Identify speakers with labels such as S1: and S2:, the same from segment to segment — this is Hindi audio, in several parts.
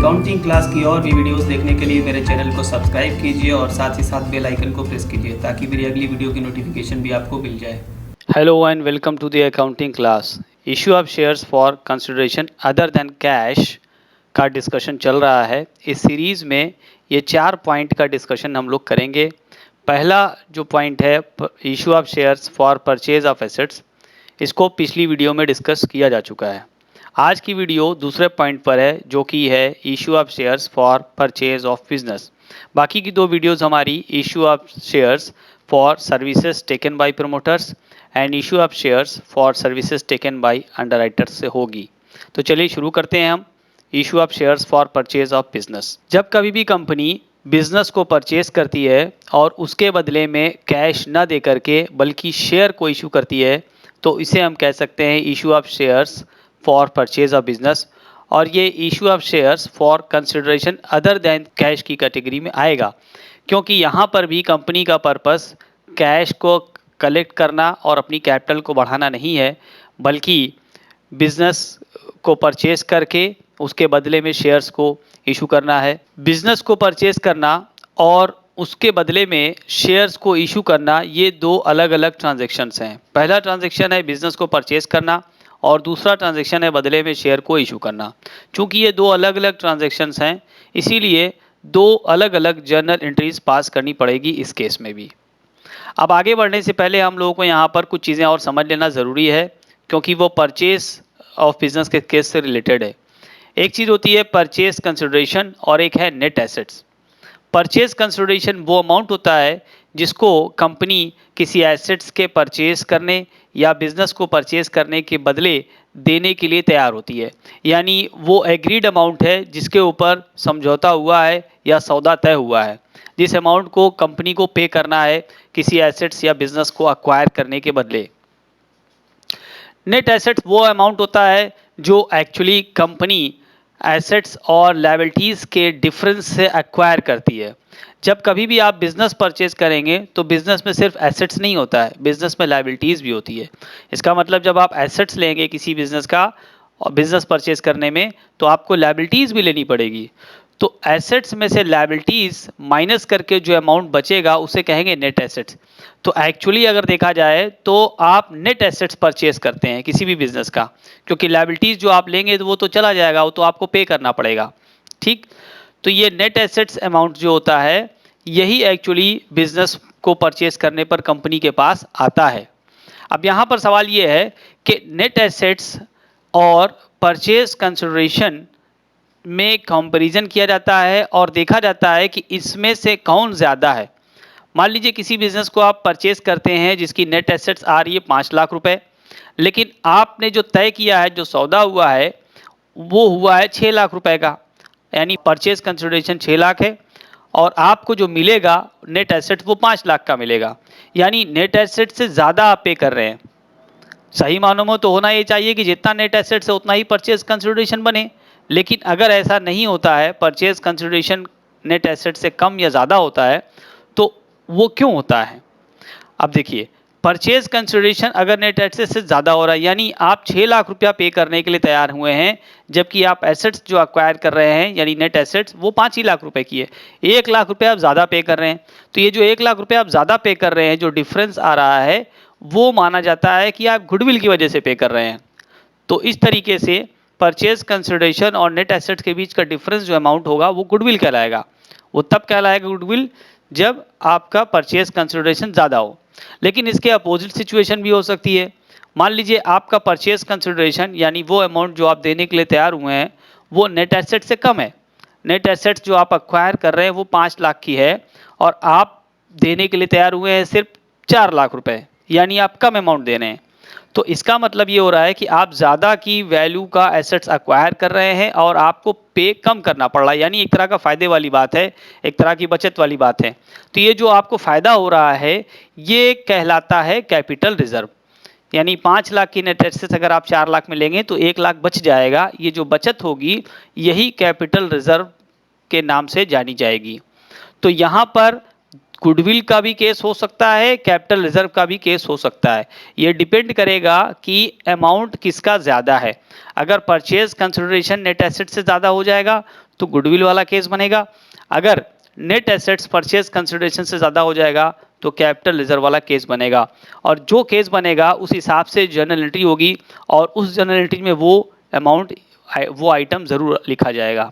S1: अकाउंटिंग क्लास की और भी वीडियोस देखने के लिए मेरे चैनल को सब्सक्राइब कीजिए और साथ ही साथ बेल आइकन को प्रेस कीजिए ताकि मेरी अगली वीडियो की नोटिफिकेशन भी आपको मिल जाए।
S2: Hello and welcome to the accounting class. Issue of shares for consideration other than cash का डिस्कशन चल रहा है। इस सीरीज़ में ये 4 पॉइंट का डिस्कशन हम लोग करेंगे। पहला जो पॉइंट है issue of shares for purchase of assets, इसको पिछली वीडियो में डिस्कस किया जा चुका है। आज की वीडियो दूसरे पॉइंट पर है जो कि है issue of shares for purchase of business. बाकी की दो वीडियोस हमारी issue of shares for services taken by promoters and issue of shares for services taken by underwriters से होगी। तो चलिए शुरू करते हैं हम issue of shares for purchase of business. जब कभी भी कंपनी बिजनेस को परचेज करती है और उसके बदले में कैश न दे करके बल्कि शेयर को इशू करती है तो इसे हम कह सकते हैं issue of shares for purchase of business, और ये issue of shares for consideration other than cash की कैटेगरी में आएगा, क्योंकि यहाँ पर भी कंपनी का पर्पस कैश को कलेक्ट करना और अपनी कैपिटल को बढ़ाना नहीं है, बल्कि बिजनेस को परचेज करके उसके बदले में शेयर्स को इशू करना है। बिजनेस को परचेज करना और उसके बदले में शेयर्स को इशू करना, ये दो अलग अलग ट्रांजैक्शंस हैं। पहला ट्रांजैक्शन है बिजनेस को परचेज करना और दूसरा ट्रांजैक्शन है बदले में शेयर को इशू करना। चूंकि ये दो अलग अलग ट्रांजैक्शंस हैं, इसीलिए दो अलग अलग जर्नल एंट्रीज पास करनी पड़ेगी इस केस में भी। अब आगे बढ़ने से पहले हम लोगों को यहाँ पर कुछ चीज़ें और समझ लेना ज़रूरी है, क्योंकि वो परचेज ऑफ बिजनेस के केस से रिलेटेड है। एक चीज़ होती है परचेज कंसिडरेशन और एक है नेट एसेट्स। परचेज कंसिडरेशन वो अमाउंट होता है जिसको कंपनी किसी एसेट्स के परचेज करने या बिजनेस को परचेज करने के बदले देने के लिए तैयार होती है, यानी वो एग्रीड अमाउंट है जिसके ऊपर समझौता हुआ है या सौदा तय हुआ है, जिस अमाउंट को कंपनी को पे करना है किसी एसेट्स या बिजनेस को अक्वायर करने के बदले। नेट एसेट्स वो अमाउंट होता है जो एक्चुअली कंपनी एसेट्स और लायबिलिटीज़ के डिफरेंस से एक्वायर करती है। जब कभी भी आप बिज़नेस परचेज करेंगे तो बिज़नेस में सिर्फ एसेट्स नहीं होता है, बिज़नेस में लायबिलिटीज़ भी होती है। इसका मतलब जब आप एसेट्स लेंगे किसी बिज़नेस का और बिज़नेस परचेज करने में तो आपको लायबिलिटीज़ भी लेनी पड़ेगी। तो एसेट्स में से लायबिलिटीज़ माइनस करके जो अमाउंट बचेगा उसे कहेंगे नेट एसेट्स। तो एक्चुअली अगर देखा जाए तो आप नेट एसेट्स परचेज करते हैं किसी भी बिजनेस का, क्योंकि लायबिलिटीज़ जो आप लेंगे तो वो तो चला जाएगा, वो तो आपको पे करना पड़ेगा। ठीक, तो ये नेट एसेट्स अमाउंट जो होता है यही एक्चुअली बिजनेस को परचेज करने पर कंपनी के पास आता है। अब यहाँ पर सवाल ये है कि नेट एसेट्स और परचेज कंसिडरेशन में कंपैरिजन किया जाता है और देखा जाता है कि इसमें से कौन ज़्यादा है। मान लीजिए किसी बिज़नेस को आप परचेज करते हैं जिसकी नेट एसेट्स आ रही है 5 लाख रुपए, लेकिन आपने जो तय किया है, जो सौदा हुआ है, वो हुआ है 6 लाख रुपए का, यानी परचेज कंसिडरेशन 6 लाख है और आपको जो मिलेगा नेट एसेट वो 5 लाख का मिलेगा, यानी नेट एसेट से ज़्यादा आप पे कर रहे हैं। सही मानों में तो होना ये चाहिए कि जितना नेट एसेट्स है उतना ही परचेज कंसिडरेशन बने, लेकिन अगर ऐसा नहीं होता है, परचेज कंसिडरेशन नेट एसेट से कम या ज़्यादा होता है, तो वो क्यों होता है? अब देखिए, परचेज कंसिडरेशन अगर नेट एसेट से ज़्यादा हो रहा है, यानी आप 6 लाख रुपया पे करने के लिए तैयार हुए हैं, जबकि आप एसेट्स जो अक्वायर कर रहे हैं यानी नेट एसेट्स वो 5 ही लाख रुपए की है। 1 लाख रुपये आप ज़्यादा पे कर रहे हैं, तो ये जो 1 लाख रुपये आप ज़्यादा पे कर रहे हैं, जो डिफरेंस आ रहा है वो माना जाता है कि आप गुडविल की वजह से पे कर रहे हैं। तो इस तरीके से परचेज कंसिडरेशन और नेट एसेट्स के बीच का डिफरेंस जो अमाउंट होगा वो गुडविल कहलाएगा। वो तब कहलाएगा गुडविल जब आपका परचेज कंसिडरेशन ज़्यादा हो। लेकिन इसके अपोजिट सिचुएशन भी हो सकती है। मान लीजिए आपका परचेज कंसिडरेशन यानी वो अमाउंट जो आप देने के लिए तैयार हुए हैं वो नेट एसेट से कम है। नेट एसेट्स जो आप अक्वायर कर रहे हैं वो 5 लाख की है और आप देने के लिए तैयार हुए हैं सिर्फ 4 लाख रुपए, यानी आप कम अमाउंट दे रहे हैं। तो इसका मतलब ये हो रहा है कि आप ज़्यादा की वैल्यू का एसेट्स अक्वायर कर रहे हैं और आपको पे कम करना पड़ रहा है, यानी एक तरह का फ़ायदे वाली बात है, एक तरह की बचत वाली बात है। तो ये जो आपको फ़ायदा हो रहा है ये कहलाता है कैपिटल रिजर्व, यानी 5 लाख की नेट एसेट्स अगर आप 4 लाख में लेंगे तो 1 लाख बच जाएगा। ये जो बचत होगी यही कैपिटल रिजर्व के नाम से जानी जाएगी। तो यहाँ पर गुडविल का भी केस हो सकता है, कैपिटल रिजर्व का भी केस हो सकता है। ये डिपेंड करेगा कि अमाउंट किसका ज़्यादा है। अगर परचेज कंसिडरेशन नेट एसेट से ज़्यादा हो जाएगा तो गुडविल वाला केस बनेगा। अगर नेट एसेट्स परचेज कंसिडरेशन से ज़्यादा हो जाएगा तो कैपिटल रिजर्व वाला केस बनेगा, और जो केस बनेगा उस हिसाब से जर्नल एंट्री होगी, और उस जर्नल एंट्री में वो अमाउंट, वो आइटम ज़रूर लिखा जाएगा।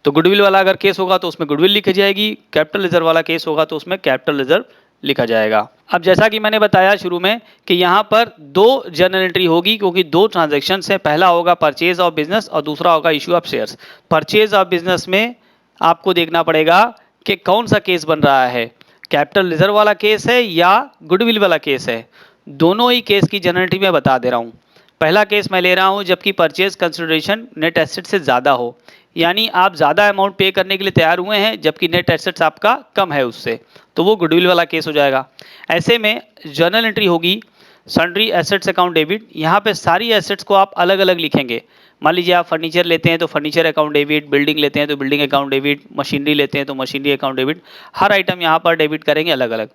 S2: तो गुडविल वाला अगर केस होगा तो उसमें गुडविल लिखी जाएगी, कैपिटल रिजर्व वाला केस होगा तो उसमें कैपिटल रिजर्व लिखा जाएगा। अब जैसा कि मैंने बताया शुरू में कि यहाँ पर दो जर्नल एंट्री होगी, क्योंकि दो ट्रांजैक्शन है। पहला होगा परचेज ऑफ बिजनेस और दूसरा होगा issue of shares. Purchase of business में आपको देखना पड़ेगा कि कौन सा केस बन रहा है, कैपिटल रिजर्व वाला केस है या गुडविल वाला केस है। दोनों ही केस की जर्नल एंट्री मैं बता दे रहा हूँ। पहला केस मैं ले रहा हूँ जबकि परचेज कंसिडरेशन नेट एसेट से ज़्यादा हो, यानी आप ज़्यादा अमाउंट पे करने के लिए तैयार हुए हैं जबकि नेट एसेट्स आपका कम है उससे, तो वो गुडविल वाला केस हो जाएगा। ऐसे में जर्नल एंट्री होगी सन्ड्री एसेट्स अकाउंट डेबिट। यहाँ पे सारी एसेट्स को आप अलग अलग लिखेंगे। मान लीजिए आप फर्नीचर लेते हैं तो फर्नीचर अकाउंट डेबिट, बिल्डिंग लेते हैं तो बिल्डिंग अकाउंट डेबिट, मशीनरी लेते हैं तो मशीनरी अकाउंट डेबिट। हर आइटम यहाँ पर डेबिट करेंगे अलग अलग।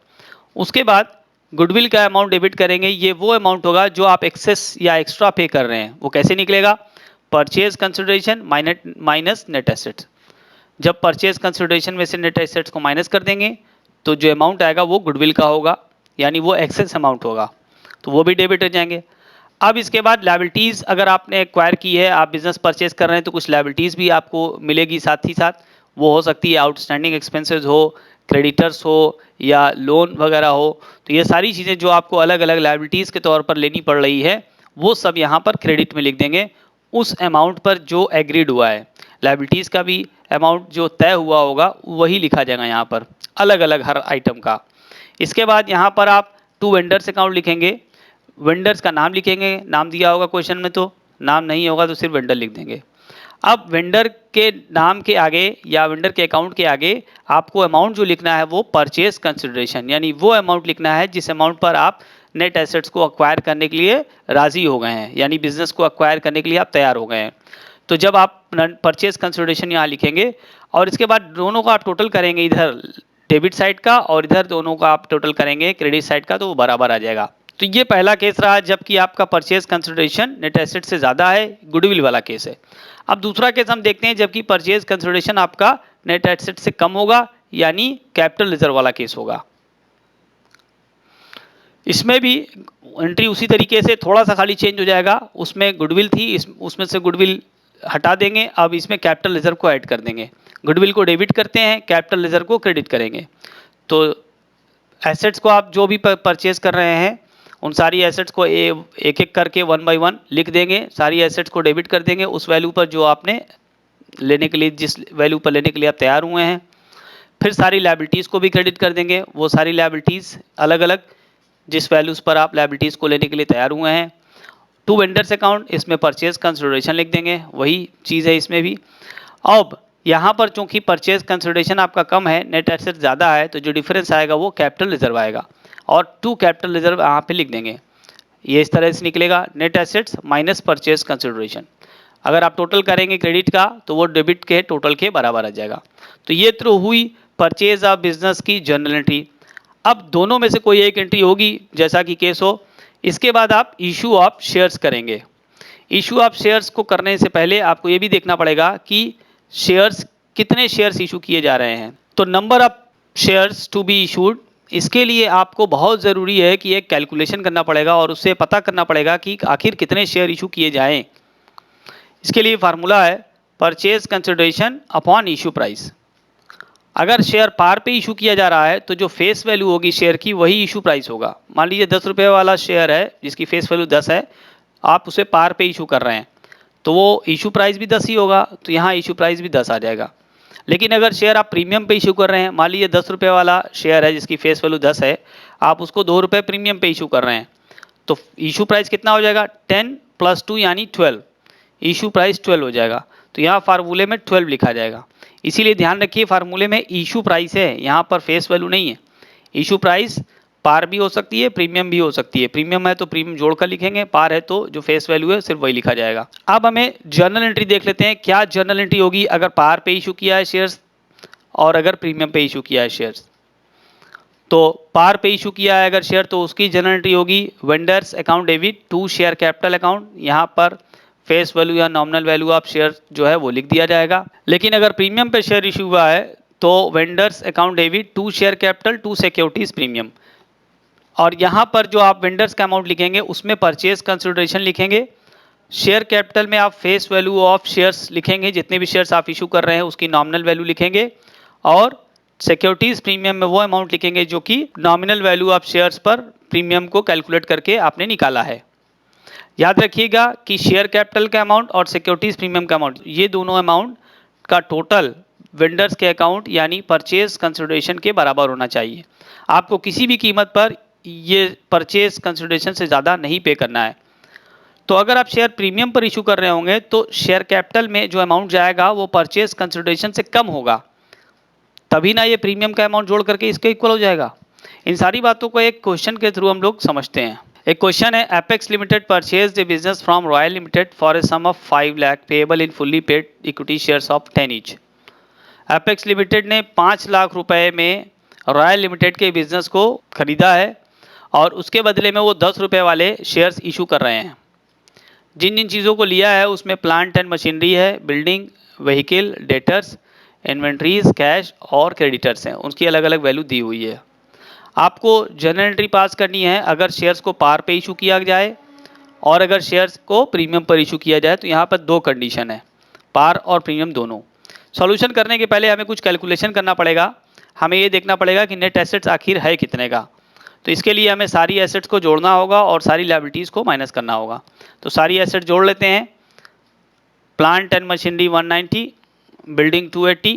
S2: उसके बाद गुडविल का अमाउंट डेबिट करेंगे। ये वो अमाउंट होगा जो आप एक्सेस या एक्स्ट्रा पे कर रहे हैं। वो कैसे निकलेगा? Purchase consideration minus net assets. जब परचेज कंसिडरेशन में से नेट एसेट्स को माइनस कर देंगे तो जो अमाउंट आएगा वो गुडविल का होगा, यानी वो एक्सेस अमाउंट होगा, तो वो भी डेबिट हो जाएंगे। अब इसके बाद लायबिलिटीज़ अगर आपने एक्वायर की है, आप बिजनेस परचेज कर रहे हैं तो कुछ लायबिलिटीज़ भी आपको मिलेगी साथ ही साथ। वो हो सकती है आउटस्टैंडिंग एक्सपेंसेस हो, क्रेडिटर्स हो या लोन वगैरह हो। तो ये सारी चीज़ें जो आपको अलग अलग लायबिलिटीज़ के तौर पर लेनी पड़ रही है वो सब यहाँ पर क्रेडिट में लिख देंगे उस अमाउंट पर जो एग्रीड हुआ है। लायबिलिटीज़ का भी अमाउंट जो तय हुआ होगा वही लिखा जाएगा यहाँ पर, अलग अलग हर आइटम का। इसके बाद यहाँ पर आप टू वेंडर्स अकाउंट लिखेंगे। वेंडर्स का नाम लिखेंगे, नाम दिया होगा क्वेश्चन में, तो नाम नहीं होगा तो सिर्फ वेंडर लिख देंगे। अब वेंडर के नाम के आगे या वेंडर के अकाउंट के आगे आपको अमाउंट जो लिखना है वो परचेज कंसिडरेशन, यानी वो अमाउंट लिखना है जिस अमाउंट पर आप नेट एसेट्स को अक्वायर करने के लिए राज़ी हो गए हैं, यानी बिजनेस को अक्वायर करने के लिए आप तैयार हो गए हैं। तो जब आप परचेज कंसिडरेशन यहाँ लिखेंगे और इसके बाद दोनों का आप टोटल करेंगे, इधर डेबिट साइड का और इधर दोनों का आप टोटल करेंगे क्रेडिट साइड का, तो वो बराबर आ जाएगा। तो ये पहला केस रहा जबकि आपका परचेज कंसिडरेशन नेट एसेट से ज़्यादा है, गुडविल वाला केस है। अब दूसरा केस हम देखते हैं जबकि परचेज कंसिडरेशन आपका नेट एसेट से कम होगा, यानी कैपिटल रिजर्व वाला केस होगा। इसमें भी एंट्री उसी तरीके से, थोड़ा सा खाली चेंज हो जाएगा। उसमें गुडविल थी, उसमें से गुडविल हटा देंगे, अब इसमें कैपिटल रिजर्व को ऐड कर देंगे। गुडविल को डेबिट करते हैं, कैपिटल रिजर्व को क्रेडिट करेंगे। तो एसेट्स को आप जो भी परचेज कर रहे हैं उन सारी एसेट्स को एक एक करके 1 बाय 1 लिख देंगे। सारी एसेट्स को डेबिट कर देंगे उस वैल्यू पर जो आपने लेने के लिए, जिस वैल्यू पर लेने के लिए आप तैयार हुए हैं। फिर सारी लायबिलिटीज़ को भी क्रेडिट कर देंगे, वो सारी लायबिलिटीज़ अलग अलग जिस वैल्यूज़ पर आप लायबिलिटीज़ को लेने के लिए तैयार हुए हैं। टू वेंडर्स अकाउंट, इसमें परचेज कंसिडरेशन लिख देंगे, वही चीज़ है इसमें भी। अब यहाँ पर चूंकि परचेज कंसिडरेशन आपका कम है, नेट एसेट ज़्यादा है, तो जो डिफरेंस आएगा वो कैपिटल रिजर्व आएगा और टू कैपिटल रिजर्व यहाँ पे लिख देंगे। ये इस तरह से निकलेगा, net assets minus purchase consideration. अगर आप टोटल करेंगे क्रेडिट का तो वो डेबिट के टोटल के बराबर आ जाएगा। तो ये तो हुई परचेज ऑफ बिजनेस की जर्नल एंट्री। अब दोनों में से कोई एक एंट्री होगी जैसा कि केस हो। इसके बाद आप इशू ऑफ शेयर्स करेंगे। इशू ऑफ शेयर्स को करने से पहले आपको ये भी देखना पड़ेगा कि शेयर्स, कितने शेयर्स इशू किए जा रहे हैं। तो number of shares to be issued, इसके लिए आपको बहुत ज़रूरी है कि एक कैलकुलेशन करना पड़ेगा और उससे पता करना पड़ेगा कि आखिर कितने शेयर इशू किए जाएं। इसके लिए फार्मूला है purchase consideration upon issue price. अगर शेयर पार पे इशू किया जा रहा है तो जो फेस वैल्यू होगी शेयर की वही इशू प्राइस होगा। मान लीजिए 10 रुपये वाला शेयर है जिसकी फेस वैल्यू 10 है, आप उसे पार पे इशू कर रहे हैं तो वो इशू प्राइस भी 10 ही होगा, तो यहाँ इशू प्राइस भी 10 आ जाएगा। लेकिन अगर शेयर आप प्रीमियम पे इशू कर रहे हैं, मान लीजिए 10 रुपये वाला शेयर है जिसकी फेस वैल्यू 10 है, आप उसको 2 रुपये प्रीमियम पे इशू कर रहे हैं, तो इशू प्राइस कितना हो जाएगा? 10 + 2 यानी 12, इशू प्राइस 12 हो जाएगा। तो यहाँ फार्मूले में 12 लिखा जाएगा। इसीलिए ध्यान रखिए फार्मूले में इशू प्राइस है, यहाँ पर फेस वैल्यू नहीं है। इशू प्राइस पार भी हो सकती है, प्रीमियम भी हो सकती है। प्रीमियम है तो प्रीमियम जोड़कर लिखेंगे, पार है तो जो फेस वैल्यू है सिर्फ वही लिखा जाएगा। अब हमें जर्नल एंट्री देख लेते हैं, क्या जर्नल एंट्री होगी अगर पार पे इशू किया है शेयर्स और अगर प्रीमियम पे इशू किया है शेयर्स। तो पार पे इशू किया है अगर शेयर तो उसकी जर्नल एंट्री होगी vendors account debit to share capital account. यहाँ पर फेस वैल्यू या नॉमिनल वैल्यू ऑफ शेयर जो है वो लिख दिया जाएगा। लेकिन अगर प्रीमियम पे शेयर इशू हुआ है तो vendors account debit to share capital to securities premium, और यहाँ पर जो आप वेंडर्स का अमाउंट लिखेंगे उसमें परचेज कंसिडरेशन लिखेंगे। शेयर कैपिटल में आप फेस वैल्यू ऑफ शेयर्स लिखेंगे, जितने भी शेयर्स आप इशू कर रहे हैं उसकी नॉमिनल वैल्यू लिखेंगे, और सिक्योरिटीज प्रीमियम में वो अमाउंट लिखेंगे जो कि नॉमिनल वैल्यू ऑफ शेयर्स पर प्रीमियम को कैलकुलेट करके आपने निकाला है। याद रखिएगा कि शेयर कैपिटल का अमाउंट और सिक्योरिटीज प्रीमियम का अमाउंट, ये दोनों अमाउंट का टोटल वेंडर्स के अकाउंट यानी परचेज कंसिडरेशन के बराबर होना चाहिए। आपको किसी भी कीमत पर ये परचेज कंसिडरेशन से ज़्यादा नहीं पे करना है। तो अगर आप शेयर प्रीमियम पर इशू कर रहे होंगे तो शेयर कैपिटल में जो अमाउंट जाएगा वो परचेज कंसिडरेशन से कम होगा, तभी ना ये प्रीमियम का अमाउंट जोड़ करके इसके इक्वल हो जाएगा। इन सारी बातों को एक क्वेश्चन के थ्रू हम लोग समझते हैं। एक क्वेश्चन है, Apex limited purchase the business from Royal limited for a sum of 5 lakh payable in fully paid equity shares of 10 each. Apex limited ने 5 लाख रुपए में रॉयल लिमिटेड के बिजनेस को खरीदा है और उसके बदले में वो 10 रुपये वाले शेयर्स इशू कर रहे हैं। जिन जिन चीज़ों को लिया है उसमें प्लांट एंड मशीनरी है, building, vehicle, debtors, inventories, cash और क्रेडिटर्स हैं, उनकी अलग अलग वैल्यू दी हुई है। आपको जर्नल एंट्री पास करनी है अगर शेयर्स को पार पे इशू किया जाए और अगर शेयर्स को प्रीमियम पर इशू किया जाए। तो यहाँ पर दो कंडीशन है, पार और प्रीमियम दोनों। सॉल्यूशन करने के पहले हमें कुछ कैलकुलेशन करना पड़ेगा। हमें ये देखना पड़ेगा कि नेट एसेट्स आखिर है कितने का। तो इसके लिए हमें सारी एसेट्स को जोड़ना होगा और सारी लायबिलिटीज़ को माइनस करना होगा। तो सारी एसेट जोड़ लेते हैं। Plant and machinery 190, building 280,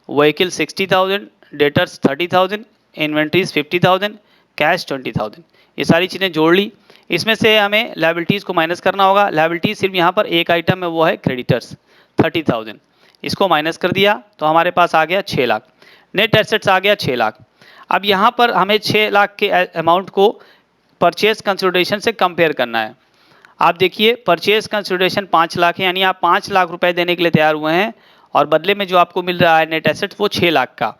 S2: vehicle 60,000, debtors 30,000, inventories 50,000, cash 20,000। ये सारी चीज़ें जोड़ ली। इसमें से हमें लायबिलिटीज़ को माइनस करना होगा। लायबिलिटीज़ सिर्फ यहाँ पर एक आइटम है, वो है क्रेडिटर्स 30,000। इसको माइनस कर दिया तो हमारे पास आ गया 6 लाख। नेट एसेट्स आ गया 6 लाख। अब यहाँ पर हमें 6 लाख के अमाउंट को परचेज कंसिडरेशन से कंपेयर करना है। आप देखिए परचेज कंसिडरेशन 5 लाख है, यानी आप 5 लाख रुपए देने के लिए तैयार हुए हैं और बदले में जो आपको मिल रहा है नेट एसेट्स वो 6 लाख का,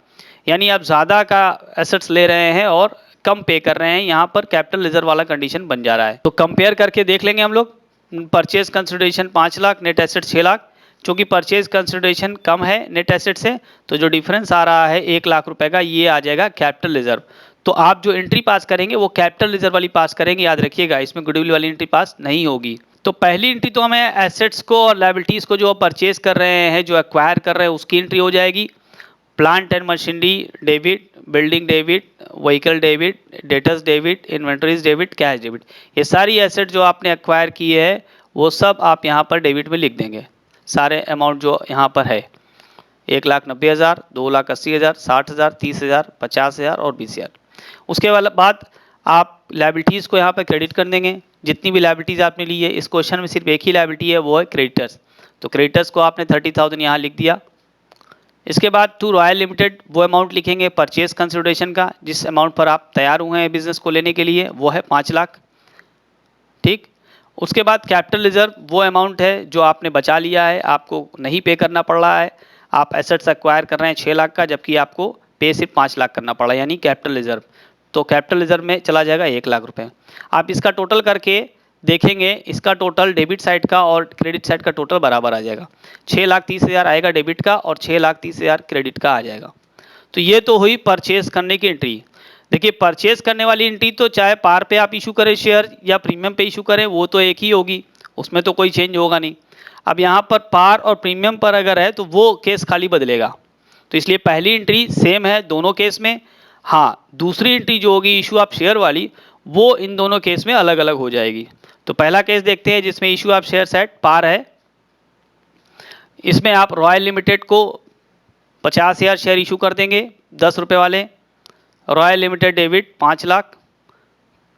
S2: यानी आप ज़्यादा का एसेट्स ले रहे हैं और कम पे कर रहे हैं। यहाँ पर कैपिटल रिजर्व वाला कंडीशन बन जा रहा है। तो कंपेयर करके देख लेंगे हम लोग। Purchase consideration 5 lakh, net asset 6 lakh. चूँकि परचेज कंसिडरेशन कम है नेट एसेट से, तो जो डिफरेंस आ रहा है 1 लाख रुपए का, ये आ जाएगा कैपिटल रिजर्व। तो आप जो एंट्री पास करेंगे वो कैपिटल रिजर्व वाली पास करेंगे, याद रखिएगा। इसमें गुडविल वाली एंट्री पास नहीं होगी। तो पहली एंट्री तो हमें एसेट्स को और लायबिलिटीज़ को जो परचेज कर रहे हैं, जो एक्वायर कर रहे हैं, उसकी एंट्री हो जाएगी। Plant and machinery debit, building debit, vehicle debit, debtors debit, inventories debit, cash debit. ये सारी एसेट जो आपने एक्वायर की है वो सब आप यहाँ पर डेबिट में लिख देंगे। सारे अमाउंट जो यहाँ पर है 1,90,000, 2,80,000, 60,000, 30,000, 50,000 और 20,000। उसके बाद आप लायबिलिटीज़ को यहाँ पर क्रेडिट कर देंगे। जितनी भी लायबिलिटीज़ आपने ली है, इस क्वेश्चन में सिर्फ एक ही लायबिलिटी है, वो है क्रेडिटर्स। तो क्रेडिटर्स को आपने 30,000 यहाँ लिख दिया। इसके बाद टू रॉयल लिमिटेड वो अमाउंट लिखेंगे परचेज कंसिडरेशन का, जिस अमाउंट पर आप तैयार हुए हैं बिजनेस को लेने के लिए, वो है 5 लाख। ठीक। उसके बाद कैपिटल रिजर्व वो अमाउंट है जो आपने बचा लिया है, आपको नहीं पे करना पड़ रहा है। आप एसेट्स एक्वायर कर रहे हैं 6 लाख का, जबकि आपको पे सिर्फ 5 लाख करना पड़ा, यानी कैपिटल रिजर्व। तो कैपिटल रिजर्व में चला जाएगा 1 लाख रुपए। आप इसका टोटल करके देखेंगे, इसका टोटल डेबिट साइड का और क्रेडिट साइड का टोटल बराबर आ जाएगा। 6,30,000 आएगा डेबिट का और 6,30,000 क्रेडिट का आ जाएगा। तो ये तो हुई परचेज करने की एंट्री। देखिए परचेज करने वाली एंट्री तो चाहे पार पे आप इशू करें शेयर या प्रीमियम पे इशू करें, वो तो एक ही होगी, उसमें तो कोई चेंज होगा नहीं। अब यहाँ पर पार और प्रीमियम पर अगर है तो वो केस खाली बदलेगा। तो इसलिए पहली एंट्री सेम है दोनों केस में। हाँ, दूसरी एंट्री जो होगी इशू ऑफ शेयर वाली, वो इन दोनों केस में अलग अलग हो जाएगी। तो पहला केस देखते हैं जिसमें इशू ऑफ शेयर सेट पार है। इसमें आप रॉयल लिमिटेड को 50,000 शेयर इशू कर देंगे 10 रुपये वाले। Royal limited debit 5 lakh,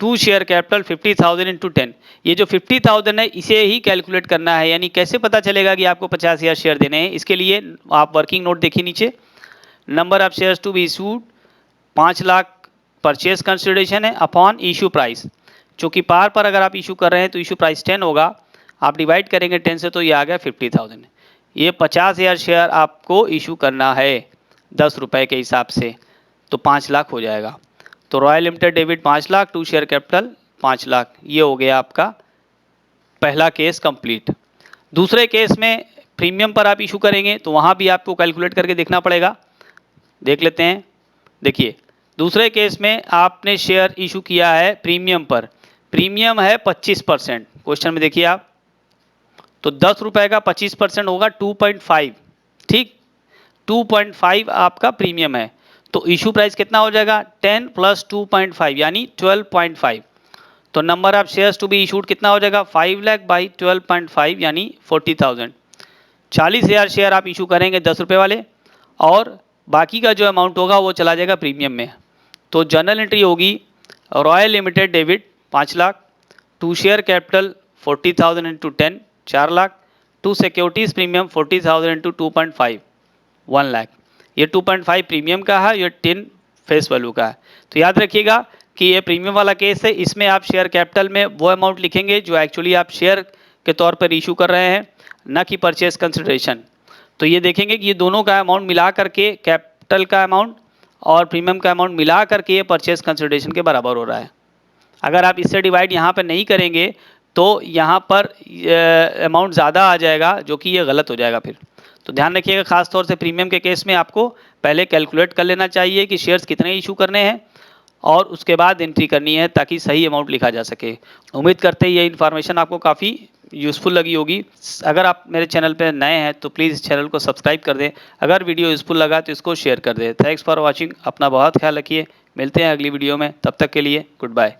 S2: to share capital 50,000 into 10। ये जो 50,000 है इसे ही कैलकुलेट करना है, यानी कैसे पता चलेगा कि आपको 50,000 शेयर देने हैं। इसके लिए आप वर्किंग नोट देखिए नीचे, number of shares to be issued 5 lakh purchase consideration है अपॉन इशू प्राइस। चूँकि पार पर अगर आप इशू कर रहे हैं तो इशू प्राइस 10 होगा, आप डिवाइड करेंगे 10 से तो ये आ गया 50,000। ये 50,000 शेयर आपको इशू करना है 10 रुपये के हिसाब से, तो 5 लाख हो जाएगा। तो Royal limited debit 5 lakh, to share capital 5 lakh. ये हो गया आपका पहला केस कंप्लीट। दूसरे केस में प्रीमियम पर आप इशू करेंगे तो वहाँ भी आपको कैलकुलेट करके देखना पड़ेगा। देख लेते हैं। देखिए, दूसरे केस में आपने शेयर इशू किया है प्रीमियम पर, प्रीमियम है 25%। क्वेश्चन में देखिए आप, तो 10 रुपये का 25% होगा 2.5, ठीक, 2.5 आपका प्रीमियम है, तो इशू प्राइस कितना हो जाएगा 10 + 2.5 यानी 12.5। तो number of shares to be issued कितना हो जाएगा 5 लाख बाई 12.5 यानी 40,000। 40,000 शेयर आप इशू करेंगे 10 रुपये वाले, और बाकी का जो अमाउंट होगा वो चला जाएगा प्रीमियम में। तो जर्नल एंट्री होगी Royal limited debit 5 lakh, to share capital 40,000 into 10 4 lakh, to securities premium 40,000 into 2.5 1 lakh. ये 2.5 प्रीमियम का है, ये 10 फेस वैल्यू का है। तो याद रखिएगा कि ये प्रीमियम वाला केस है, इसमें आप शेयर कैपिटल में वो अमाउंट लिखेंगे जो एक्चुअली आप शेयर के तौर पर इशू कर रहे हैं, ना कि परचेस कंसिडरेशन। तो ये देखेंगे कि ये दोनों का अमाउंट मिला करके, कैपिटल का अमाउंट और प्रीमियम का अमाउंट मिला करके ये परचेस कंसिडरेशन के बराबर हो रहा है। अगर आप इससे डिवाइड यहाँ पर नहीं करेंगे तो यहाँ पर अमाउंट ज़्यादा आ जाएगा, जो कि ये गलत हो जाएगा फिर। तो ध्यान रखिएगा, खास तौर से प्रीमियम के केस में आपको पहले कैलकुलेट कर लेना चाहिए कि शेयर्स कितने इशू करने हैं और उसके बाद एंट्री करनी है ताकि सही अमाउंट लिखा जा सके। उम्मीद करते हैं ये इन्फॉर्मेशन आपको काफ़ी यूज़फुल लगी होगी। अगर आप मेरे चैनल पर नए हैं तो प्लीज़ इस चैनल को सब्सक्राइब कर दें। अगर वीडियो यूज़फुल लगा तो इसको शेयर कर दें। Thanks for watching. अपना बहुत ख्याल रखिए। मिलते हैं अगली वीडियो में, तब तक के लिए गुड बाय।